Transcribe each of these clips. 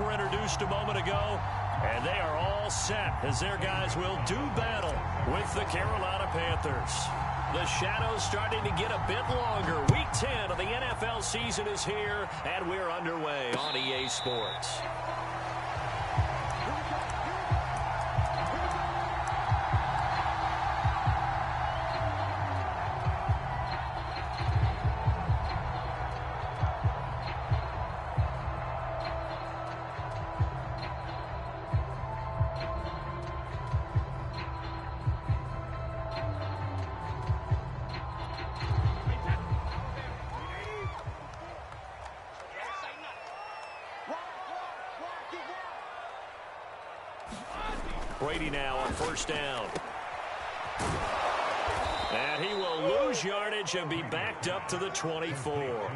Were introduced a moment ago, and they are all set as their guys will do battle with the Carolina Panthers. The shadows starting to get a bit longer. Week 10 of the NFL season is here, and we're underway on EA Sports. Brady now on first down. And he will lose yardage and be backed up to the 24.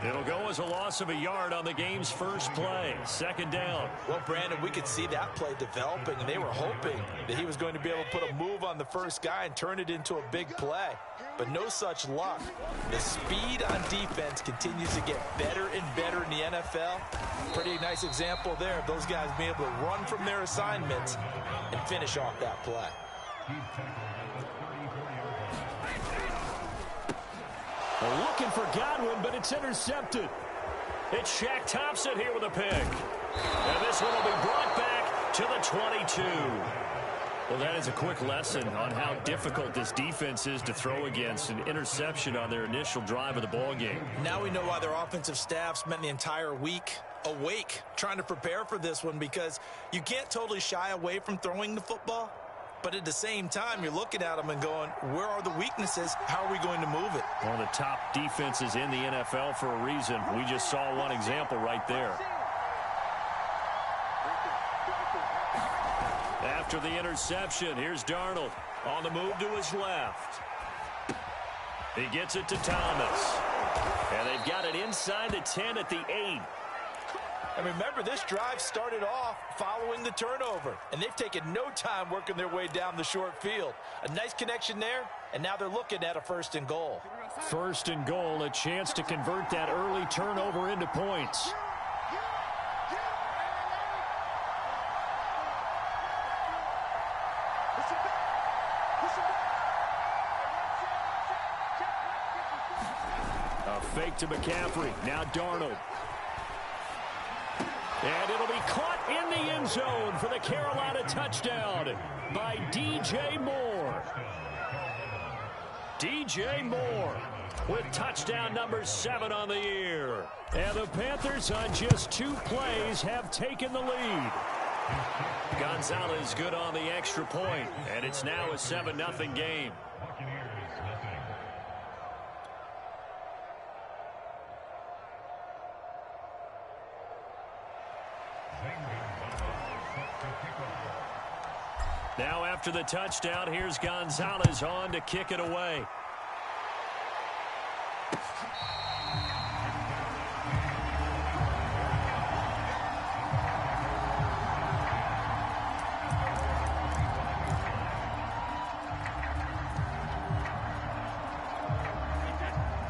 It'll go as a loss of a yard on the game's first play. Second down. Well, Brandon, we could see that play developing, and they were hoping that he was going to be able to put a move on the first guy and turn it into a big play. But no such luck. The speed on defense continues to get better and better in the NFL. Pretty nice example there of those guys being able to run from their assignments and finish off that play. Looking for Godwin, but it's intercepted. It's Shaq Thompson here with a pick. And this one will be brought back to the 22. Well, that is a quick lesson on how difficult this defense is to throw against. An interception on their initial drive of the ball game. Now we know why their offensive staff spent the entire week awake trying to prepare for this one, because you can't totally shy away from throwing the football. But at the same time, you're looking at them and going, where are the weaknesses? How are we going to move it? One of the top defenses in the NFL for a reason. We just saw one example right there. After the interception, here's Darnold on the move to his left. He gets it to Thomas. And they've got it inside the 10 at the 8. And remember, this drive started off following the turnover, and they've taken no time working their way down the short field. A nice connection there, and now they're looking at a first and goal. First and goal, a chance to convert that early turnover into points. A fake to McCaffrey, now Darnold. And it'll be caught in the end zone for the Carolina touchdown by DJ Moore. DJ Moore with touchdown number 7 on the year. And the Panthers on just 2 plays have taken the lead. Gonzalez good on the extra point, and it's now a 7-0 game. Now after the touchdown, here's Gonzalez on to kick it away.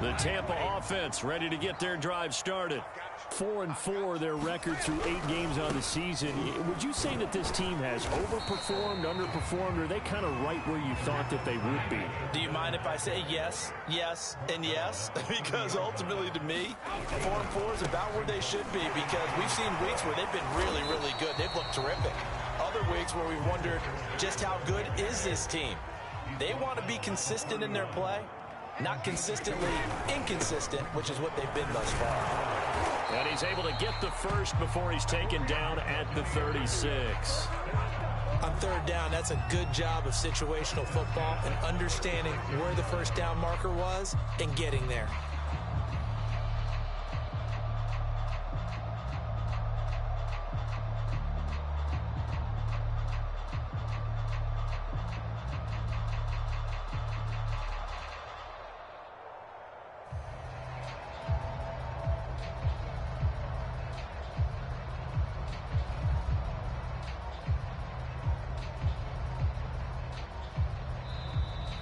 The Tampa offense ready to get their drive started. 4-4 their record through 8 games on the season. Would you say that this team has overperformed, underperformed, or are they kind of right where you thought that they would be? Do you mind if I say yes, yes, and yes? Because ultimately to me, 4-4 is about where they should be, because we've seen weeks where they've been really, really good. They've looked terrific. Other weeks where we've wondered just how good is this team. They want to be consistent in their play, not consistently inconsistent, which is what they've been thus far. And he's able to get the first before he's taken down at the 36. On third down, that's a good job of situational football and understanding where the first down marker was and getting there.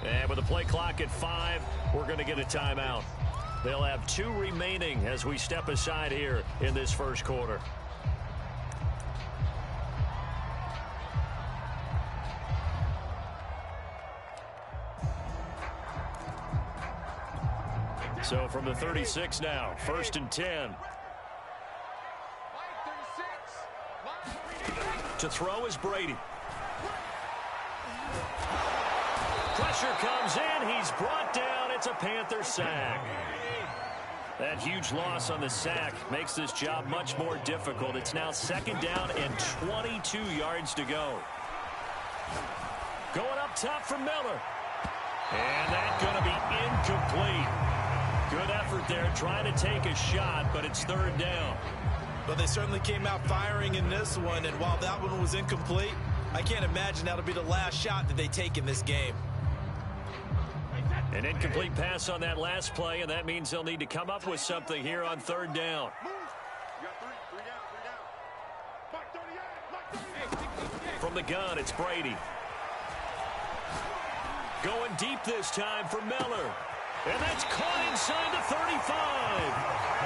And with the play clock at 5, we're going to get a timeout. They'll have 2 remaining as we step aside here in this first quarter. So from the 36 now, 1st and 10. To throw is Brady. Pressure comes in. He's brought down. It's a Panther sack. That huge loss on the sack makes this job much more difficult. It's now 2nd down and 22 yards to go. Going up top for Miller. And that's going to be incomplete. Good effort there trying to take a shot, but it's 3rd down. But they certainly came out firing in this one, and while that one was incomplete, I can't imagine that'll be the last shot that they take in this game. An incomplete pass on that last play, and that means they'll need to come up with something here on 3rd down. From the gun, it's Brady. Going deep this time for Miller. And that's caught inside the 35.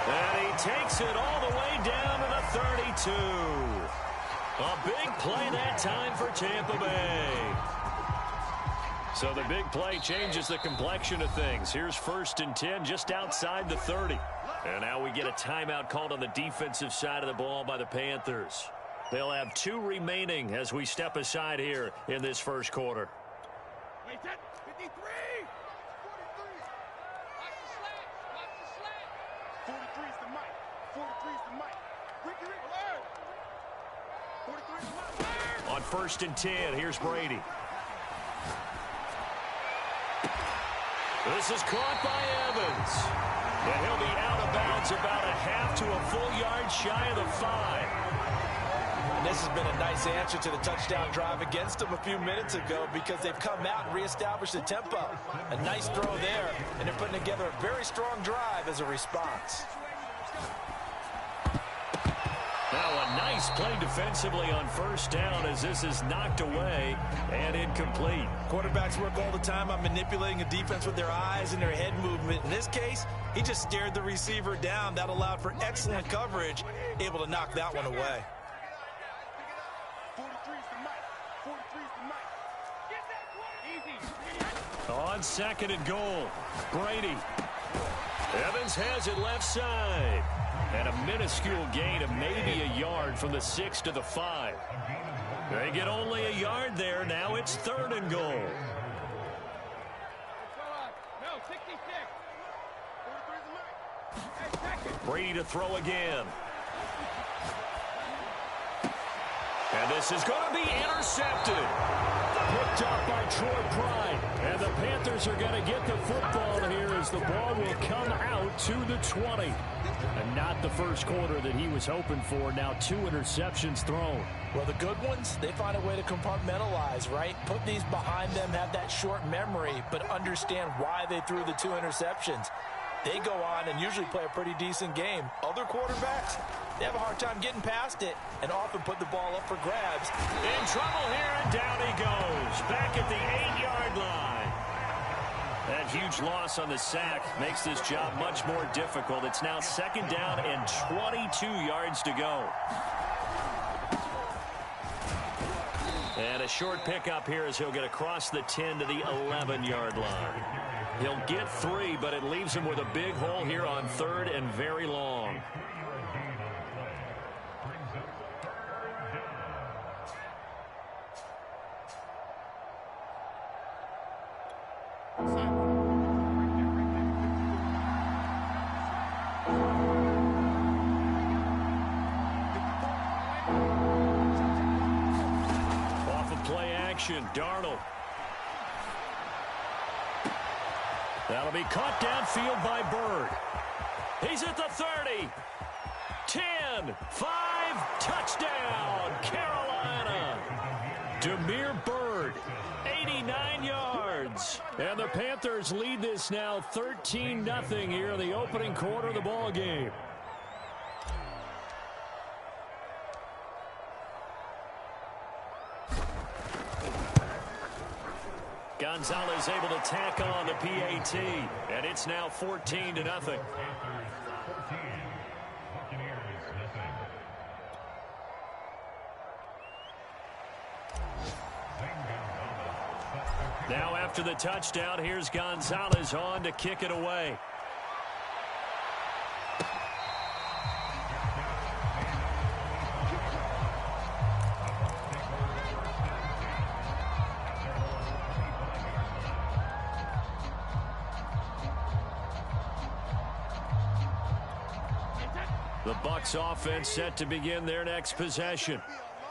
And he takes it all the way down to the 32. A big play that time for Tampa Bay. So the big play changes the complexion of things. Here's 1st and 10 just outside the 30. And now we get a timeout called on the defensive side of the ball by the Panthers. They'll have 2 remaining as we step aside here in this first quarter. 53. 43 is the mic. 43 is the mic. Ricky, alert. 43 is the mic. On 1st and 10, here's Brady. This is caught by Evans. And he'll be out of bounds about a half to a full yard shy of the 5. And this has been a nice answer to the touchdown drive against them a few minutes ago because they've come out and reestablished the tempo. A nice throw there, and they're putting together a very strong drive as a response. Now a nice play defensively on 1st down as this is knocked away and incomplete. Quarterbacks work all the time on manipulating a defense with their eyes and their head movement. In this case, he just stared the receiver down. That allowed for excellent coverage, able to knock that one away. 43 is the mic. 43 is the mic. Get that one. Easy. On 2nd and goal, Brady. Evans has it left side. And a minuscule gain of maybe a yard from the 6 to the 5. They get only a yard there. Now it's 3rd and goal. No, 66. 43 is the mic. Brady to throw again. And this is going to be intercepted. Picked up by Troy Pride. And the Panthers are going to get the football here as the ball will come out to the 20. And not the first quarter that he was hoping for. Now 2 interceptions thrown. Well, the good ones, they find a way to compartmentalize, right? Put these behind them, have that short memory, but understand why they threw the 2 interceptions. They go on and usually play a pretty decent game. Other quarterbacks, they have a hard time getting past it and often put the ball up for grabs. In trouble here, and down he goes. Back at the 8-yard line. That huge loss on the sack makes this job much more difficult. It's now 2nd down and 22 yards to go. And a short pickup here as he'll get across the 10 to the 11-yard line. He'll get 3, but it leaves him with a big hole here on 3rd and very long. Darnold. That'll be caught downfield by Bird. He's at the 30. 10, 5, touchdown, Carolina. Damiere Byrd, 89 yards. And the Panthers lead this now 13-0 here in the opening quarter of the ball game. Gonzalez able to tack on the PAT, and it's now 14-0. Now after the touchdown, here's Gonzalez on to kick it away. The Bucs offense set to begin their next possession.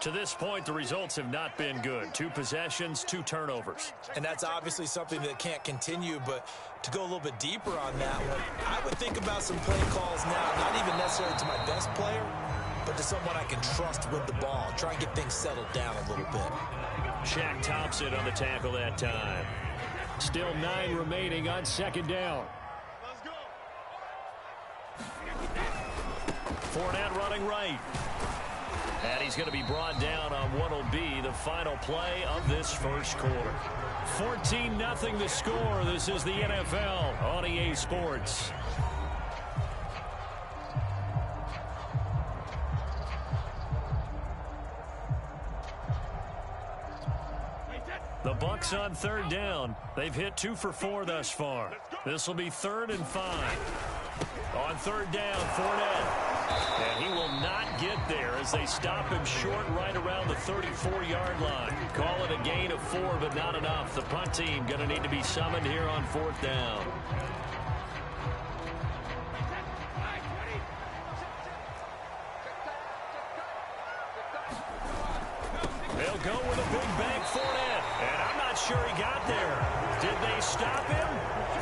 To this point, the results have not been good. 2 possessions, 2 turnovers. And that's obviously something that can't continue, but to go a little bit deeper on that one, I would think about some play calls now, not even necessarily to my best player, but to someone I can trust with the ball. Try and get things settled down a little bit. Shaq Thompson on the tackle that time. Still 9 remaining on second down. Let's go. Fournette running right. And he's going to be brought down on what will be the final play of this first quarter. 14-0 the score. This is the NFL on EA Sports. The Bucs on third down. They've hit 2 for 4 thus far. This will be 3rd and 5. On third down, Fournette. And he will not get there as they stop him short right around the 34-yard line. Call it a gain of 4, but not enough. The punt team going to need to be summoned here on 4th down. They'll go with a big bank Fournette. And I'm not sure he got there. Did they stop him?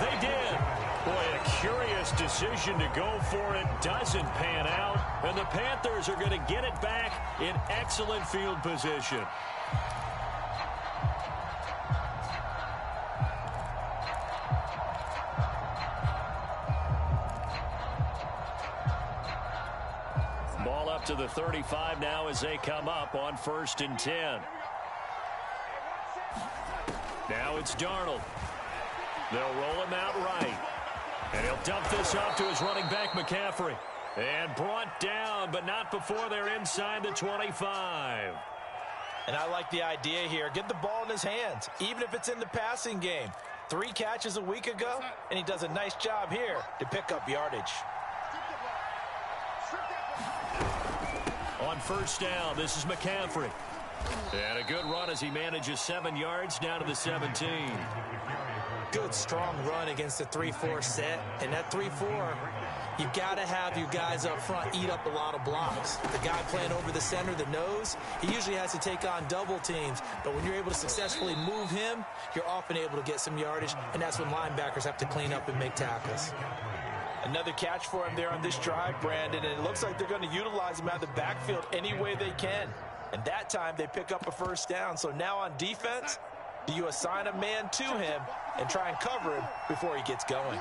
They did. Boy, a curious decision to go for it. Doesn't pan out. And the Panthers are going to get it back in excellent field position. Ball up to the 35 now as they come up on 1st and 10. Now it's Darnold. They'll roll him out right. And he'll dump this off to his running back, McCaffrey. And brought down, but not before they're inside the 25. And I like the idea here. Get the ball in his hands, even if it's in the passing game. 3 catches a week ago, and he does a nice job here to pick up yardage. On 1st down, this is McCaffrey. And a good run as he manages 7 yards down to the 17. Good, strong run against the 3-4 set. And that 3-4, you've got to have your guys up front eat up a lot of blocks. The guy playing over the center, the nose, he usually has to take on double teams. But when you're able to successfully move him, you're often able to get some yardage, and that's when linebackers have to clean up and make tackles. Another catch for him there on this drive, Brandon, and it looks like they're going to utilize him out of the backfield any way they can. And that time they pick up a 1st down. So now on defense, do you assign a man to him and try and cover him before he gets going?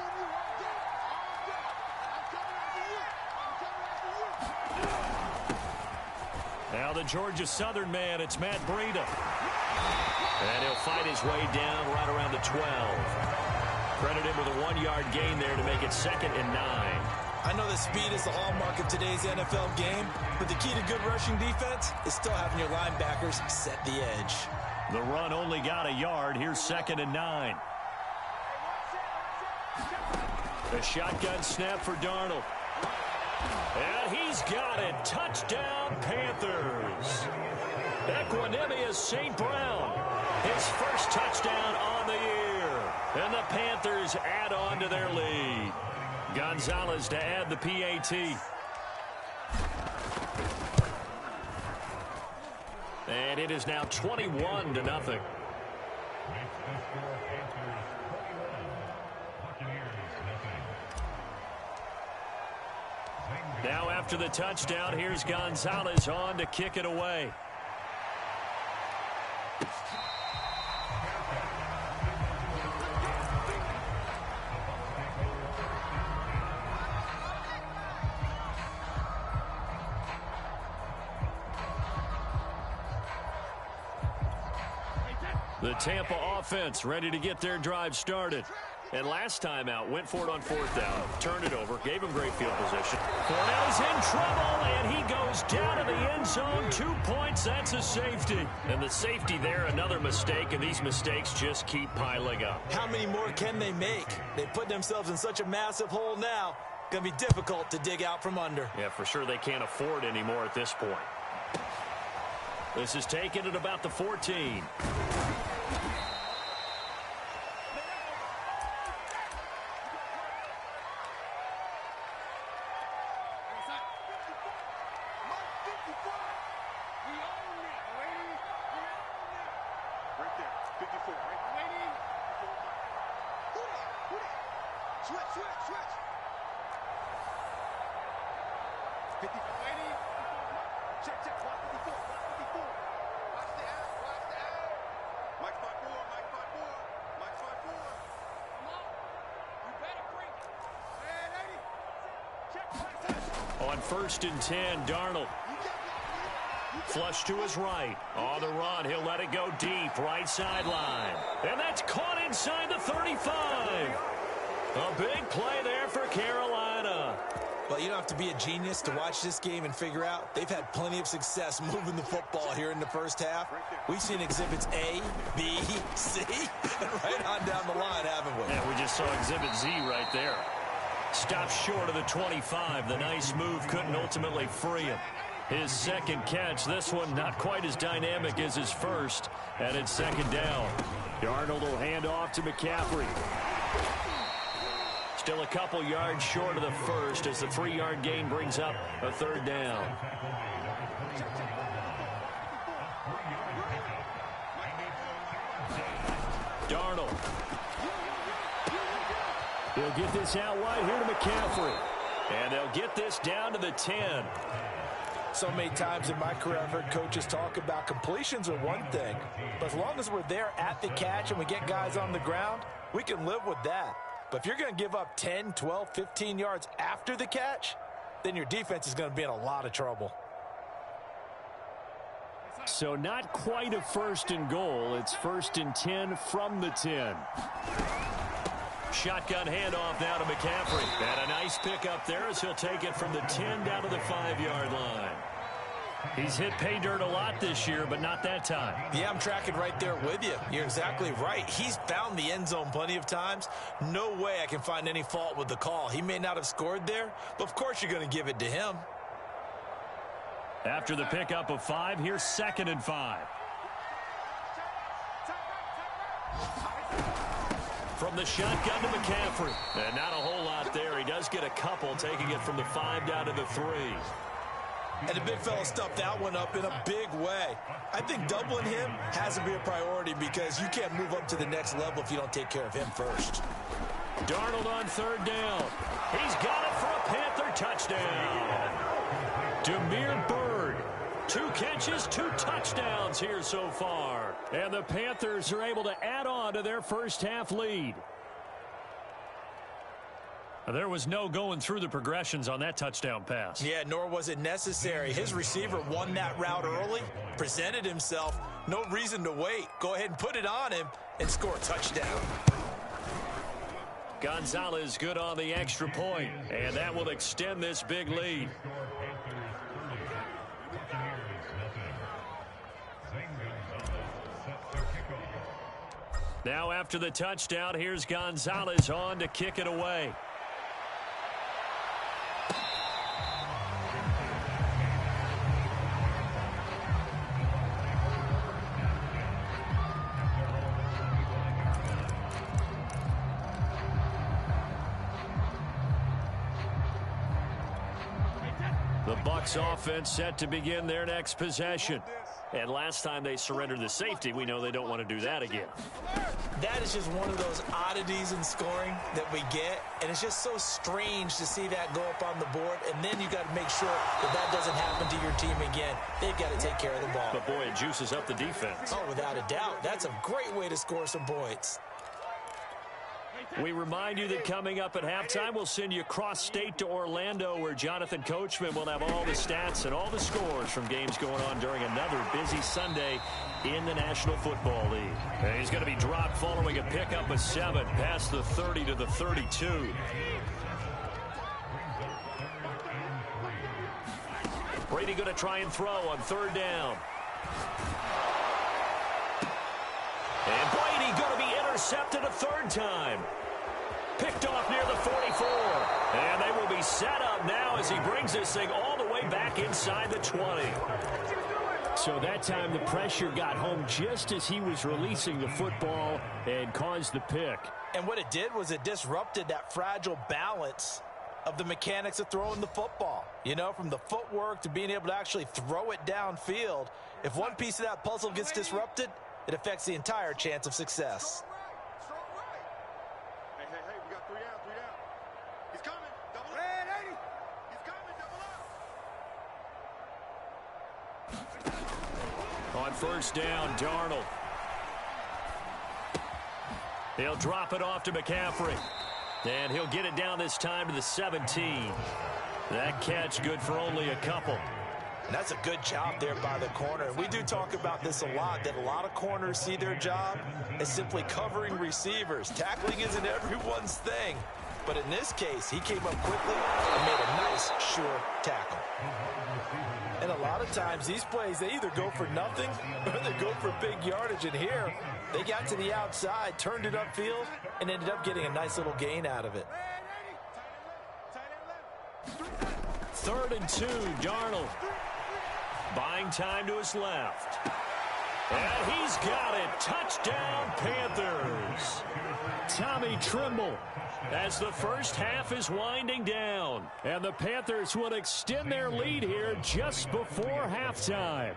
Now the Georgia Southern man, it's Matt Breida. And he'll fight his way down right around the 12. Credit him with a 1-yard gain there to make it 2nd and 9. I know that speed is the hallmark of today's NFL game, but the key to good rushing defense is still having your linebackers set the edge. The run only got a yard. Here's 2nd and 9. The shotgun snap for Darnold. And he's got it. Touchdown, Panthers. Equanimous St. Brown. His first touchdown on the year. And the Panthers add on to their lead. Gonzalez to add the PAT. And it is now 21-0. Now after the touchdown, here's Gonzalez on to kick it away. The Tampa offense ready to get their drive started. And last time out, went for it on 4th down, turned it over, gave him great field position. Fournette is in trouble, and he goes down to the end zone. 2 points, that's a safety. And the safety there, another mistake, and these mistakes just keep piling up. How many more can they make? They put themselves in such a massive hole now. Going to be difficult to dig out from under. Yeah, for sure they can't afford anymore at this point. This is taken at about the 14. Right there, 54, right? Waiting. Who that? Switch. 50, waiting. Check, block 54, Watch the out. Mike 5-4. Come on. You better bring it. Man, 80. Check, On 1st and 10, Darnold. Flush to his right. On the run, he'll let it go deep, right sideline. And that's caught inside the 35. A big play there for Carolina. Well, you don't have to be a genius to watch this game and figure out they've had plenty of success moving the football here in the first half. We've seen exhibits A, B, C, and right on down the line, haven't we? Yeah, we just saw exhibit Z right there. Stops short of the 25. The nice move couldn't ultimately free him. His second catch, this one not quite as dynamic as his first, and it's 2nd down. Darnold will hand off to McCaffrey. Still a couple yards short of the first as the 3-yard gain brings up a 3rd down. Darnold. He'll get this out wide here to McCaffrey. And they'll get this down to the 10. So many times in my career I've heard coaches talk about completions are one thing, but as long as we're there at the catch and we get guys on the ground, we can live with that. But if you're going to give up 10, 12, 15 yards after the catch, then your defense is going to be in a lot of trouble. So not quite a 1st and goal. It's 1st and 10 from the 10. Shotgun handoff now to McCaffrey. And a nice pickup there as he'll take it from the 10 down to the 5-yard line. He's hit pay dirt a lot this year, but not that time. Yeah, I'm tracking right there with you. You're exactly right. He's found the end zone plenty of times. No way I can find any fault with the call. He may not have scored there, but of course you're going to give it to him. After the pickup of 5, here's 2nd and 5. From the shotgun to McCaffrey. And not a whole lot there. He does get a couple, taking it from the 5 down to the 3. And the big fella stuffed that one up in a big way. I think doubling him has to be a priority because you can't move up to the next level if you don't take care of him first. Darnold on 3rd down. He's got it for a Panther touchdown. Damiere Byrd. 2 catches, 2 touchdowns here so far. And the Panthers are able to add on to their first half lead. There was no going through the progressions on that touchdown pass. Yeah, nor was it necessary. His receiver won that route early, presented himself. No reason to wait. Go ahead and put it on him and score a touchdown. Gonzalez good on the extra point, and that will extend this big lead. Now after the touchdown, here's Gonzalez on to kick it away. The Bucs offense set to begin their next possession. And last time they surrendered the safety, we know they don't want to do that again. That is just one of those oddities in scoring that we get, and it's just so strange to see that go up on the board, and then you got to make sure that that doesn't happen to your team again. They've got to take care of the ball. But, boy, it juices up the defense. Oh, without a doubt. That's a great way to score some points. We remind you that coming up at halftime, we'll send you cross-state to Orlando, where Jonathan Coachman will have all the stats and all the scores from games going on during another busy Sunday in the National Football League. And he's going to be dropped following a pickup of 7 past the 30 to the 32. Brady going to try and throw on 3rd down. And Brady going to be intercepted a 3rd time. Picked off near the 44. And they will be set up now as he brings this thing all the way back inside the 20. So that time the pressure got home just as he was releasing the football and caused the pick. And what it did was it disrupted that fragile balance of the mechanics of throwing the football. You know, from the footwork to being able to actually throw it downfield. If one piece of that puzzle gets disrupted, it affects the entire chance of success. Hey, we got 3 down. He's coming. Double up. Red 80. He's coming. Double up. On first down, Darnold. He'll drop it off to McCaffrey. And he'll get it down this time to the 17. That catch good for only a couple. And that's a good job there by the corner. We do talk about this a lot, that a lot of corners see their job as simply covering receivers. Tackling isn't everyone's thing. But in this case, he came up quickly and made a nice, sure tackle. And a lot of times, these plays, they either go for nothing or they go for big yardage. And here, they got to the outside, turned it upfield, and ended up getting a nice little gain out of it. 3rd and 2, Darnold. Buying time to his left. And he's got it. Touchdown, Panthers. Tommy Trimble as the first half is winding down. And the Panthers will extend their lead here just before halftime.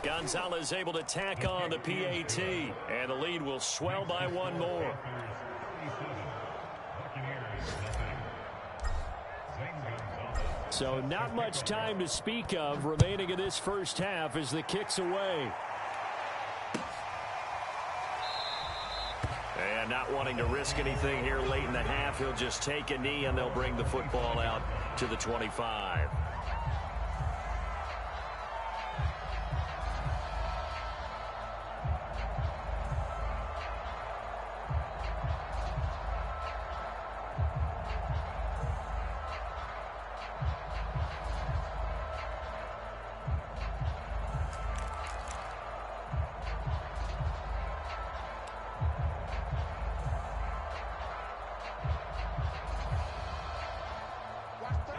Gonzalez able to tack on the PAT. And the lead will swell by 1 more. So not much time to speak of remaining in this first half as the kick's away. And not wanting to risk anything here late in the half, he'll just take a knee and they'll bring the football out to the 25.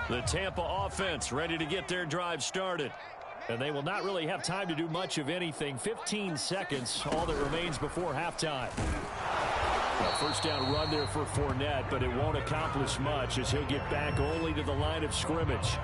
The Tampa offense ready to get their drive started. And they will not really have time to do much of anything. 15 seconds, all that remains before halftime. A first down run there for Fournette, but it won't accomplish much as he'll get back only to the line of scrimmage.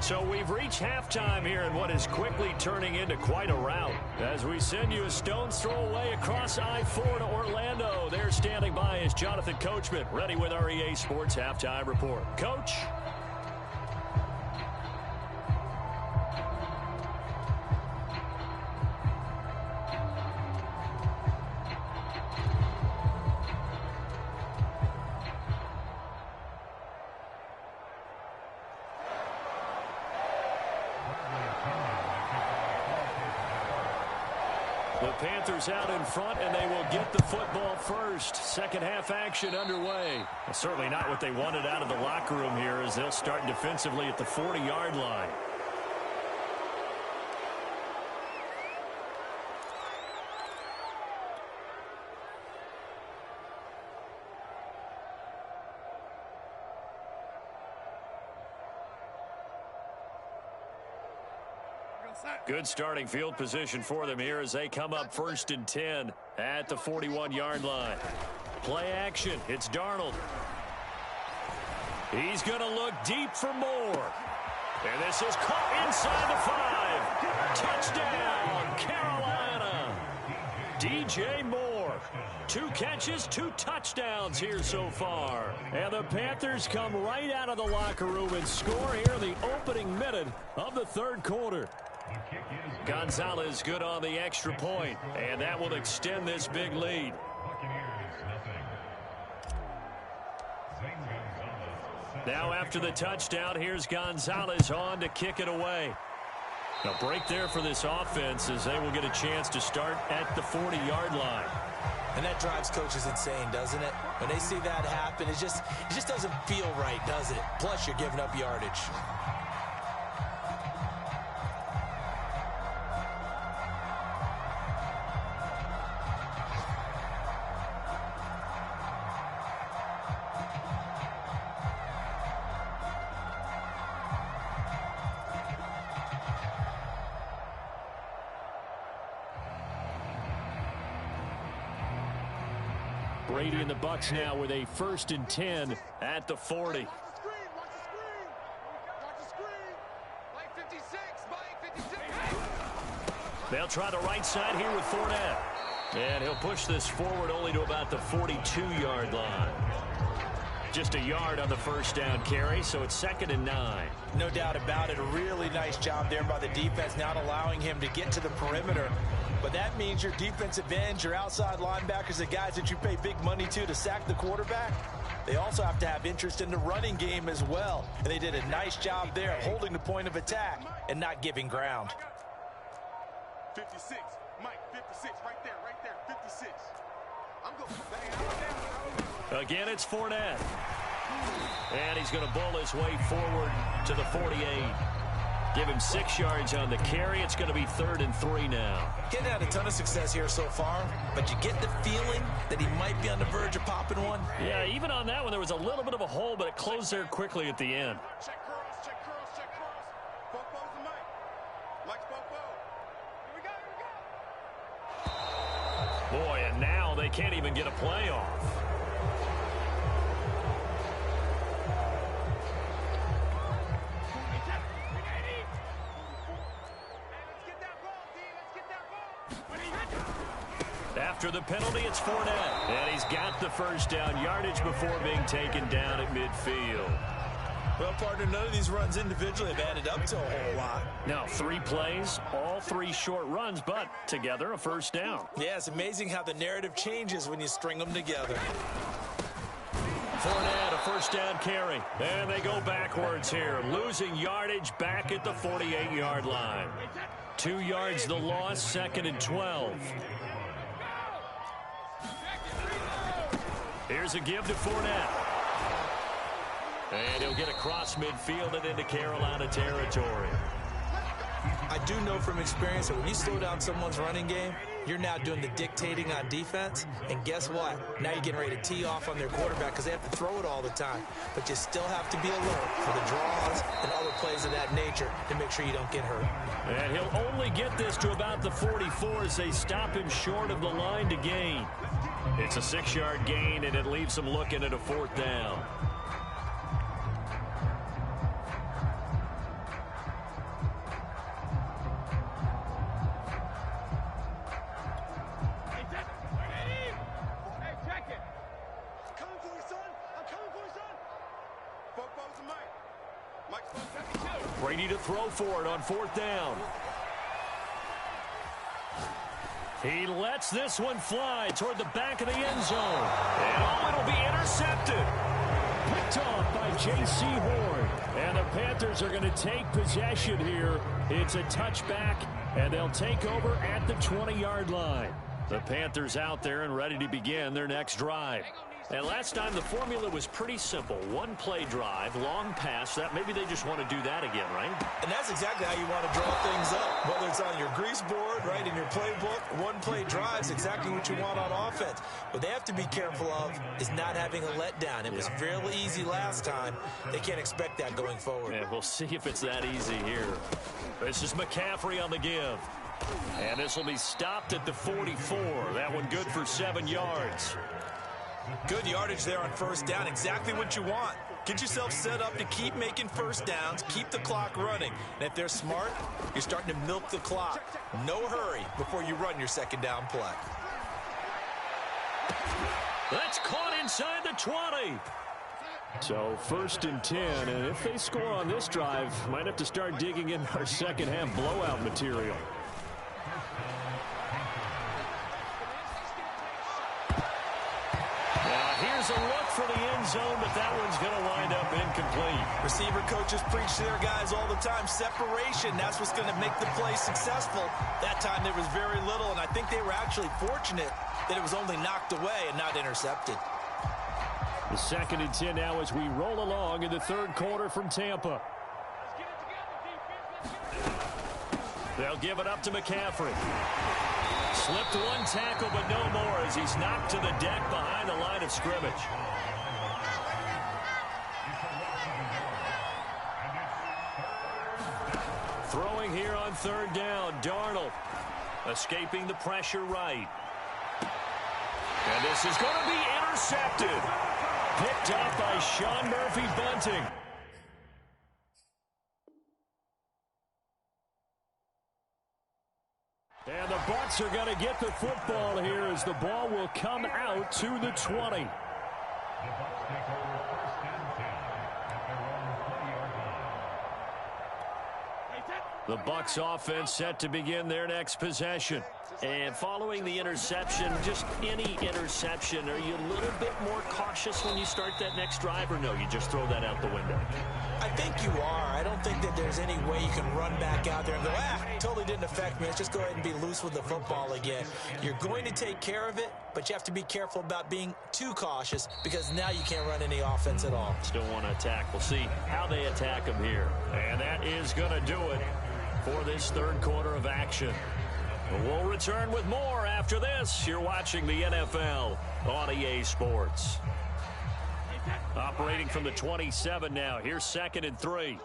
So we've reached halftime here in what is quickly turning into quite a rout. As we send you a stone's throw away across I-4 to Orlando. There standing by is Jonathan Coachman, ready with our EA Sports Halftime Report. Coach? The Panthers out in front, and they will get the football first. Second half action underway. Well, certainly not what they wanted out of the locker room here as they'll start defensively at the 40-yard line. Good starting field position for them here as they come up 1st and 10 at the 41-yard line. Play action. It's Darnold. He's going to look deep for more. And this is caught inside the 5. Touchdown, Carolina. DJ Moore. 2 catches, 2 touchdowns here so far. And the Panthers come right out of the locker room and score here in the opening minute of the 3rd quarter. Gonzalez good on the extra point, and that will extend this big lead. Now after the touchdown, here's Gonzalez on to kick it away. A break there for this offense as they will get a chance to start at the 40-yard line. And that drives coaches insane, doesn't it? When they see that happen, it just doesn't feel right, does it? Plus, you're giving up yardage. Brady and the Bucs now with a 1st and 10 at the 40. Watch the screen. Watch the screen. Mike 56. Mike 56. They'll try the right side here with Fournette. And he'll push this forward only to about the 42-yard line. Just a yard on the 1st down carry, so it's 2nd and 9. No doubt about it. A really nice job there by the defense, not allowing him to get to the perimeter. But that means your defensive ends, your outside linebackers, the guys that you pay big money to sack the quarterback, they also have to have interest in the running game as well. And they did a nice job there holding the point of attack and not giving ground. 56. Mike 56. Right there. 56. I'm going back. Again, it's Fournette. And he's going to bull his way forward to the 48. Give him 6 yards on the carry. It's going to be 3rd and 3 now. Getting had a ton of success here so far, but you get the feeling that he might be on the verge of popping one. Yeah, even on that one, there was a little bit of a hole, but it closed there quickly at the end. Check cross. Bobo's the Mike. Mike's Bobo. Here we go. Boy, and now they can't even get a play off. After the penalty, it's Fournette. And he's got the 1st down yardage before being taken down at midfield. Well, partner, none of these runs individually have added up to a whole lot. Now, 3 plays, all 3 short runs, but together a 1st down. Yeah, it's amazing how the narrative changes when you string them together. Fournette, a 1st down carry. And they go backwards here, losing yardage back at the 48-yard line. 2 yards the loss, 2nd and 12. Here's a give to Fournette. And he'll get across midfield and into Carolina territory. I do know from experience that when you slow down someone's running game, you're now doing the dictating on defense. And guess what? Now you're getting ready to tee off on their quarterback because they have to throw it all the time. But you still have to be alert for the draws and other plays of that nature to make sure you don't get hurt. And he'll only get this to about the 44 as they stop him short of the line to gain. It's a 6-yard gain, and it leaves them looking at a 4th down. Brady to throw for it on 4th down. He lets this one fly toward the back of the end zone. And it'll be intercepted. Picked off by J.C. Horn. And the Panthers are going to take possession here. It's a touchback, and they'll take over at the 20-yard line. The Panthers out there and ready to begin their next drive. And last time the formula was pretty simple. 1-play drive, long pass. That maybe they just want to do that again, right? And that's exactly how you want to draw things up. Whether it's on your grease board, right, in your playbook, 1-play drive is exactly what you want on offense. What they have to be careful of is not having a letdown. It was fairly easy last time. They can't expect that going forward. Yeah, we'll see if it's that easy here. This is McCaffrey on the give. And this will be stopped at the 44. That one good for 7 yards. Good yardage there on 1st down. Exactly what you want. Get yourself set up to keep making 1st downs, keep the clock running. And if they're smart, you're starting to milk the clock. No hurry before you run your 2nd down play. That's caught inside the 20. So 1st and 10, and if they score on this drive, might have to start digging in our second half blowout material. Here's a look for the end zone, but that one's going to wind up incomplete. Receiver coaches preach to their guys all the time. Separation, that's what's going to make the play successful. That time there was very little, and I think they were actually fortunate that it was only knocked away and not intercepted. The 2nd and 10 now as we roll along in the 3rd quarter from Tampa. They'll give it up to McCaffrey. Slipped 1 tackle, but no more as he's knocked to the deck behind the line of scrimmage. Throwing here on 3rd down, Darnold escaping the pressure right. And this is going to be intercepted. Picked up by Sean Murphy-Bunting. And the Bucs are going to get the football here as the ball will come out to the 20. The Bucs offense set to begin their next possession. And following the interception, just any interception, are you a little bit more cautious when you start that next drive, or no, you just throw that out the window? I think you are. I don't think that there's any way you can run back out there and go, totally didn't affect me. Let's just go ahead and be loose with the football again. You're going to take care of it, but you have to be careful about being too cautious because now you can't run any offense at all. Still want to attack. We'll see how they attack them here. And that is going to do it for this third quarter of action. We'll return with more after this. You're watching the NFL on EA Sports. Operating from the 27 now. Here's 2nd and 3.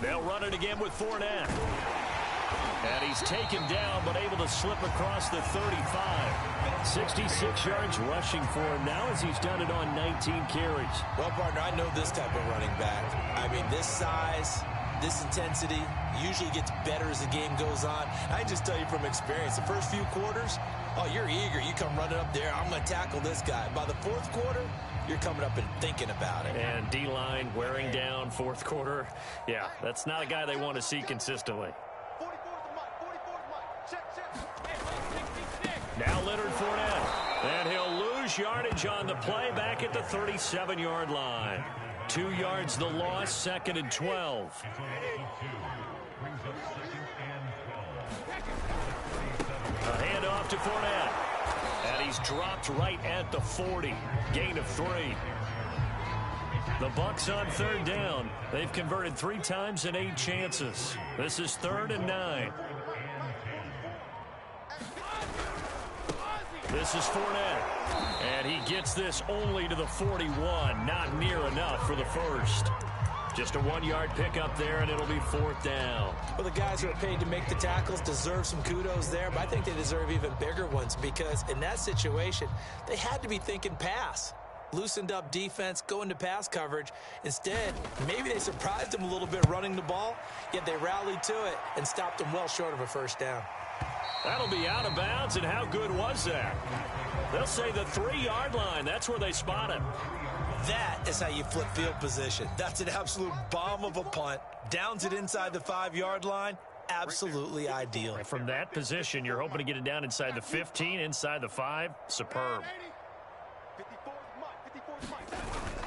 They'll run it again with Fournette. And he's taken down, but able to slip across the 35. 66 yards rushing for him now as he's done it on 19 carries. Well, partner, I know this type of running back. I mean, this size, this intensity usually gets better as the game goes on. I just tell you from experience, the first few quarters, oh, you're eager. You come running up there, I'm going to tackle this guy. By the fourth quarter, you're coming up and thinking about it. And D-line wearing down fourth quarter. Yeah, that's not a guy they want to see consistently. Now Leonard Fournette. And he'll lose yardage on the play back at the 37-yard line. 2 yards the loss, 2nd and 12. A handoff to Fournette. And he's dropped right at the 40. Gain of 3. The Bucs on 3rd down. They've converted 3 times in 8 chances. This is 3rd and 9. This is Fournette. And he gets this only to the 41. Not near enough for the first. Just a 1-yard pickup there, and it'll be 4th down. Well, the guys who are paid to make the tackles deserve some kudos there, but I think they deserve even bigger ones because in that situation, they had to be thinking pass. Loosened up defense, go into pass coverage. Instead, maybe they surprised them a little bit running the ball, yet they rallied to it and stopped them well short of a first down. That'll be out of bounds, and how good was that? They'll say the 3-yard line. That's where they spot him. That is how you flip field position. That's an absolute bomb of a punt. Downs it inside the 5-yard line. Absolutely ideal. From that position, you're hoping to get it down inside the 15, inside the 5. Superb.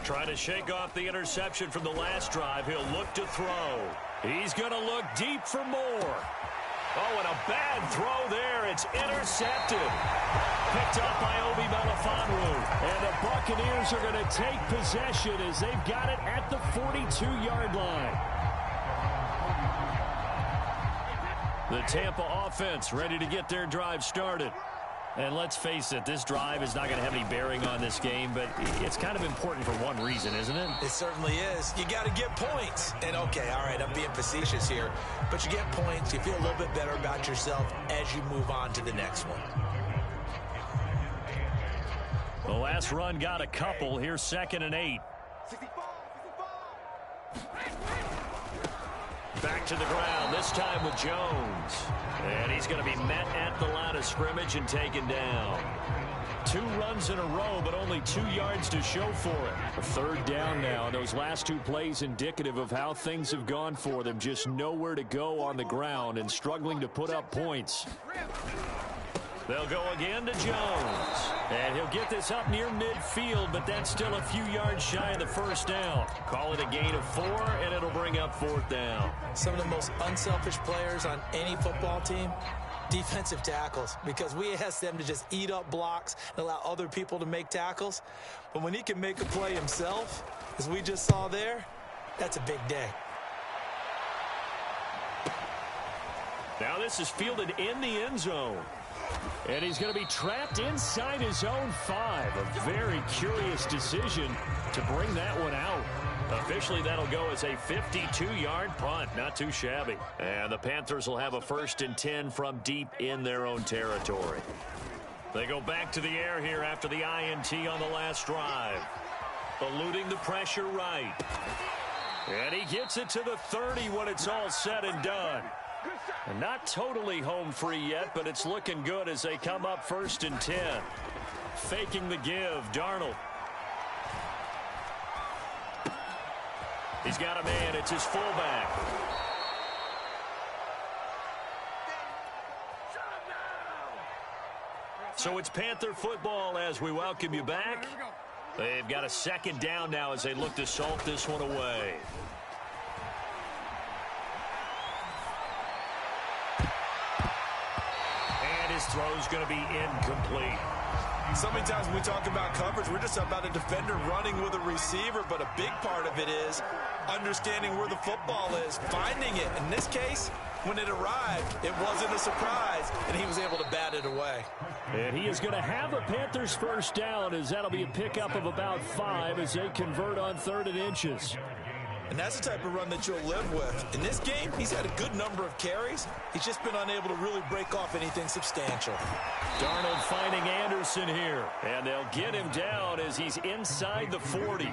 Trying to shake off the interception from the last drive. He'll look to throw. He's going to look deep for more. Oh, and a bad throw there. It's intercepted. Picked up by Obi Melifonwu. And the Buccaneers are going to take possession as they've got it at the 42-yard line. The Tampa offense ready to get their drive started. And let's face it, this drive is not going to have any bearing on this game, but it's kind of important for one reason, isn't it? It certainly is. You got to get points. And, okay, all right, I'm being facetious here, but you get points, you feel a little bit better about yourself as you move on to the next one. The last run got a couple. Here's 2nd and 8. Back to the ground, this time with Jones. And he's going to be met at the line of scrimmage and taken down. 2 runs in a row, but only 2 yards to show for it. A 3rd down now. Those last 2 plays indicative of how things have gone for them. Just nowhere to go on the ground and struggling to put up points. They'll go again to Jones. And he'll get this up near midfield, but that's still a few yards shy of the first down. Call it a gain of 4, and it'll bring up 4th down. Some of the most unselfish players on any football team, defensive tackles, because we ask them to just eat up blocks and allow other people to make tackles. But when he can make a play himself, as we just saw there, that's a big day. Now this is fielded in the end zone. And he's going to be trapped inside his own 5. A very curious decision to bring that one out. Officially, that'll go as a 52-yard punt. Not too shabby. And the Panthers will have a 1st and 10 from deep in their own territory. They go back to the air here after the INT on the last drive. Eluding the pressure right. And he gets it to the 30 when it's all said and done. And not totally home free yet, but it's looking good as they come up 1st and 10. Faking the give, Darnold. He's got a man. It's his fullback. So it's Panther football as we welcome you back. They've got a 2nd down now as they look to salt this one away. And his throw's going to be incomplete. So many times when we talk about coverage, we're just about a defender running with a receiver, but a big part of it is understanding where the football is, finding it. In this case, when it arrived, it wasn't a surprise, and he was able to bat it away. And he is going to have a Panthers 1st down, as that'll be a pickup of about 5 as they convert on 3rd and inches. And that's the type of run that you'll live with. In this game, he's had a good number of carries. He's just been unable to really break off anything substantial. Darnold finding Anderson here. And they'll get him down as he's inside the 40.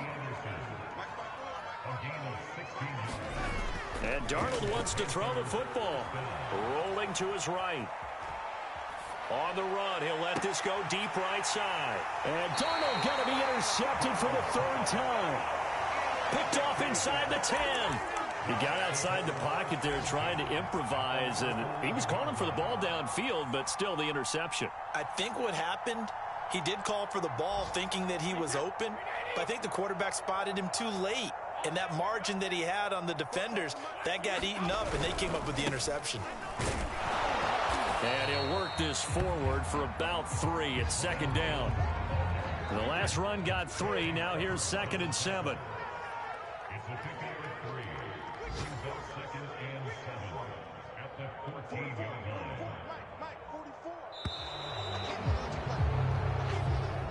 And Darnold wants to throw the football. Rolling to his right. On the run, he'll let this go deep right side. And Darnold going to be intercepted for the 3rd time. Picked off inside the 10. He got outside the pocket there trying to improvise, and he was calling for the ball downfield, but still the interception. I think what happened, he did call for the ball thinking that he was open, but I think the quarterback spotted him too late. And that margin that he had on the defenders, that got eaten up, and they came up with the interception. And he'll work this forward for about 3. It's 2nd down. And the last run got 3. Now here's 2nd and 7.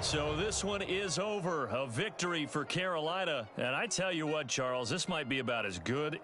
So this one is over. A victory for Carolina. And I tell you what, Charles, this might be about as good